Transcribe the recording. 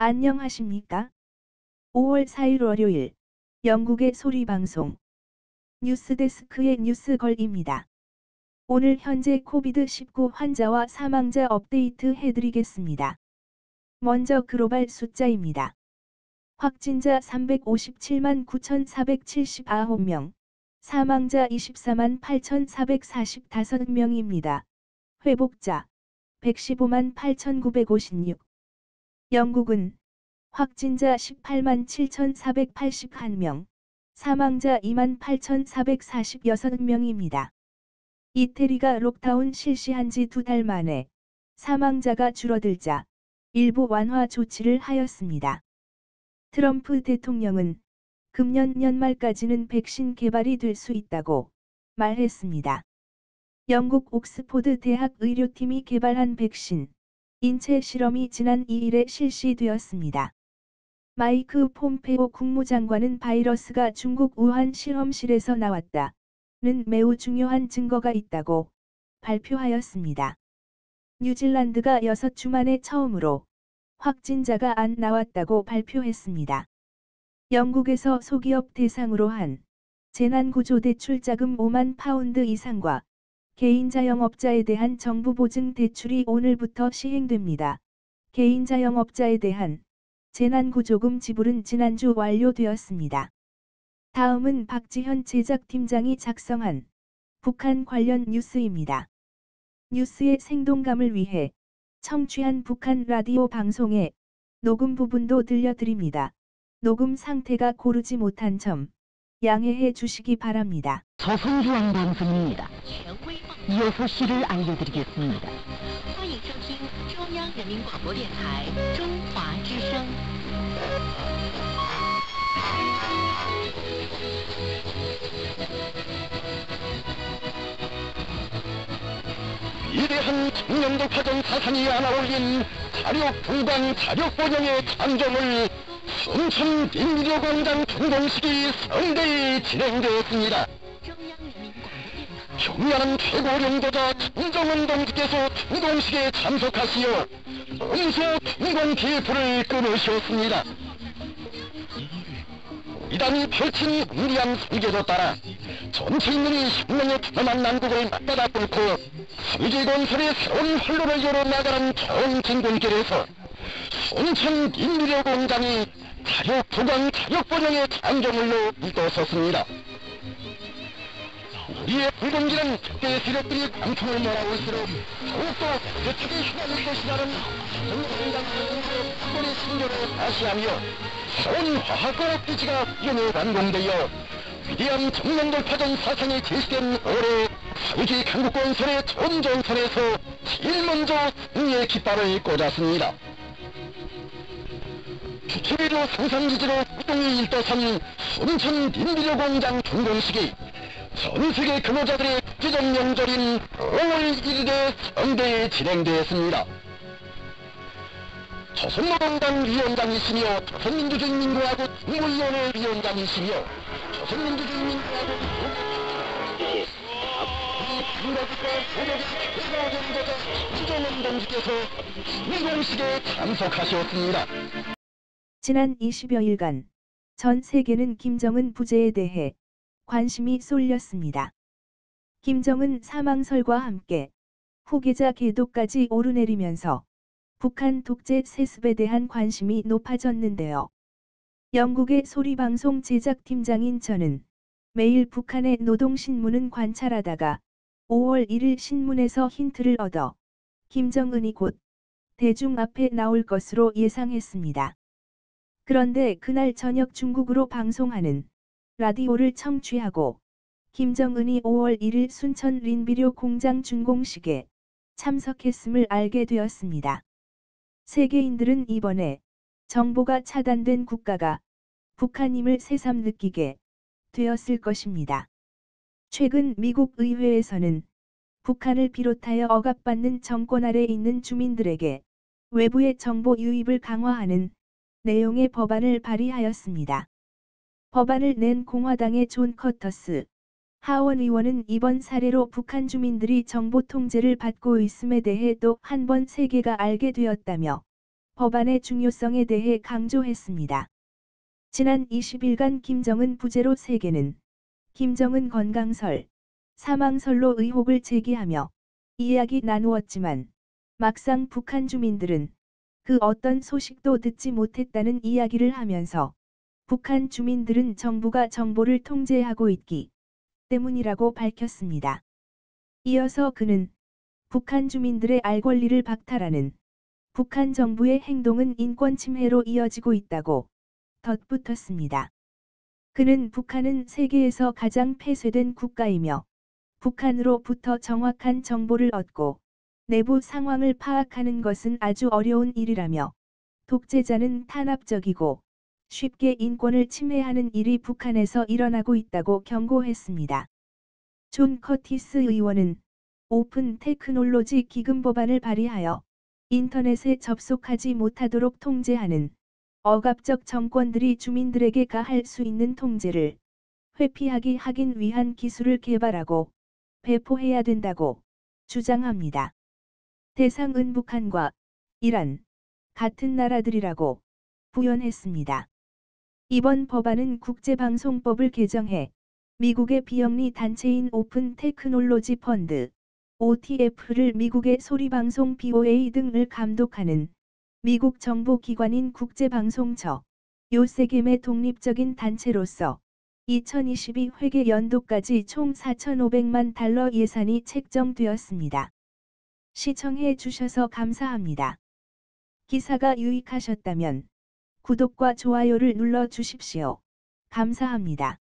안녕하십니까? 5월 4일 월요일 영국의 소리방송 뉴스데스크의 뉴스걸입니다. 오늘 현재 코비드-19 환자와 사망자 업데이트 해드리겠습니다. 먼저 글로벌 숫자입니다. 확진자 357만 9,479명, 사망자 24만 8,445명입니다. 회복자 115만 8,956. 영국은 확진자 18만 7,481명, 사망자 2만 8,446명입니다. 이태리가 록다운 실시한 지 2달 만에 사망자가 줄어들자 일부 완화 조치를 하였습니다. 트럼프 대통령은 금년 연말까지는 백신 개발이 될 수 있다고 말했습니다. 영국 옥스포드 대학 의료팀이 개발한 백신 인체 실험이 지난 2일에 실시되었습니다. 마이크 폼페오 국무장관은 바이러스가 중국 우한 실험실에서 나왔다는 매우 중요한 증거가 있다고 발표하였습니다. 뉴질랜드가 6주 만에 처음으로 확진자가 안 나왔다고 발표했습니다. 영국에서 소기업 대상으로 한 재난구조대출 자금 5만 파운드 이상과 개인 자영업자에 대한 정부 보증 대출이 오늘부터 시행됩니다. 개인 자영업자에 대한 재난구조금 지불은 지난주 완료되었습니다. 다음은 박지현 제작팀장이 작성한 북한 관련 뉴스입니다. 뉴스의 생동감을 위해 청취한 북한 라디오 방송의 녹음 부분도 들려드립니다. 녹음 상태가 고르지 못한 점 양해해 주시기 바랍니다. 조선중앙방송입니다. 이어서 시를 알려드리겠습니다. 欢迎收听中央人民广播电台中华之声。 위대한 청년돌파전 사상이 안아올린 자력분광 자력번영의 창정을 순천 민주광장 준공식이 성대히 진행되었습니다. 中央人民广播电台。 경량한 최고領導자 정정은 동지께서 준공식에 참석하시어 음소 준공 기표를 끊으셨습니다. 이단이 펼친 우리한 설계도 따라 전체 인민이 혁명의 푸념한 난국을 맞받아 뚫고 삼지건설의 새로운 활로를 열어나가는 정진공길에서 순천 인류공장이 자력부강 자력번영의 창조물로 믿어섰습니다. 우리의 불공기는 적대의 세력들이 광풍을 몰아올수록 더욱더 세차게 휘날릴 것이라는 정공장으로 사건의 신조를 다시하며 새로운 화학과학 기지가 연해 완공되어 위대한 정면돌파전 사상이 제시된 올해 사회주의 강국건설의 전전선에서 제일 먼저 승리의 깃발을 꽂았습니다. 주체외로 생산기지로 활동이 일떠선 순천 림비료공장 준공식이 전세계 근로자들의 국제적 명절인 5월 1일에 성대히 진행되었습니다. 조선노동당 위원장이시며 조선민주주의민주화국 국무위원회 위원장이시며 조선민주주의민주화국 한국과 소력의 최고 경제자 이종원 동지께서 준공식에 참석하셨습니다. 지난 20여일간 전 세계는 김정은 부재에 대해 관심이 쏠렸습니다. 김정은 사망설과 함께 후계자 계도까지 오르내리면서 북한 독재 세습에 대한 관심이 높아졌는데요. 영국의 소리방송 제작팀장인 저는 매일 북한의 노동신문은 관찰하다가 5월 1일 신문에서 힌트를 얻어 김정은이 곧 대중 앞에 나올 것으로 예상했습니다. 그런데 그날 저녁 중국으로 방송하는 라디오를 청취하고 김정은이 5월 1일 순천 린비료 공장 준공식에 참석했음을 알게 되었습니다. 세계인들은 이번에 정보가 차단된 국가가 북한임을 새삼 느끼게 되었을 것입니다. 최근 미국 의회에서는 북한을 비롯하여 억압받는 정권 아래 있는 주민들에게 외부의 정보 유입을 강화하는 내용의 법안을 발의하였습니다. 법안을 낸 공화당의 존 커터스 하원 의원은 이번 사례로 북한 주민들이 정보 통제를 받고 있음에 대해 또 한 번 세계가 알게 되었다며 법안의 중요성에 대해 강조했습니다. 지난 20일간 김정은 부제로 세계는 김정은 건강설, 사망설로 의혹을 제기하며 이야기 나누었지만 막상 북한 주민들은 그 어떤 소식도 듣지 못했다는 이야기를 하면서 북한 주민들은 정부가 정보를 통제하고 있기 때문이라고 밝혔습니다. 이어서 그는 북한 주민들의 알 권리를 박탈하는 북한 정부의 행동은 인권 침해로 이어지고 있다고 덧붙였습니다. 그는 북한은 세계에서 가장 폐쇄된 국가이며 북한으로부터 정확한 정보를 얻고 내부 상황을 파악하는 것은 아주 어려운 일이라며 독재자는 탄압적이고 쉽게 인권을 침해하는 일이 북한에서 일어나고 있다고 경고했습니다. 존 커티스 의원은 오픈 테크놀로지 기금 법안을 발의하여 인터넷에 접속하지 못하도록 통제하는 억압적 정권들이 주민들에게 가할 수 있는 통제를 회피하기 하기 위한 기술을 개발하고 배포해야 된다고 주장합니다. 대상은 북한과 이란 같은 나라들이라고 부연했습니다. 이번 법안은 국제방송법을 개정해 미국의 비영리 단체인 오픈 테크놀로지 펀드 OTF를 미국의 소리방송 BOA 등을 감독하는 미국 정보기관인 국제방송처 요세겜의 독립적인 단체로서 2022 회계 연도까지 총 4,500만 달러 예산이 책정되었습니다. 시청해 주셔서 감사합니다. 기사가 유익하셨다면 구독과 좋아요를 눌러 주십시오. 감사합니다.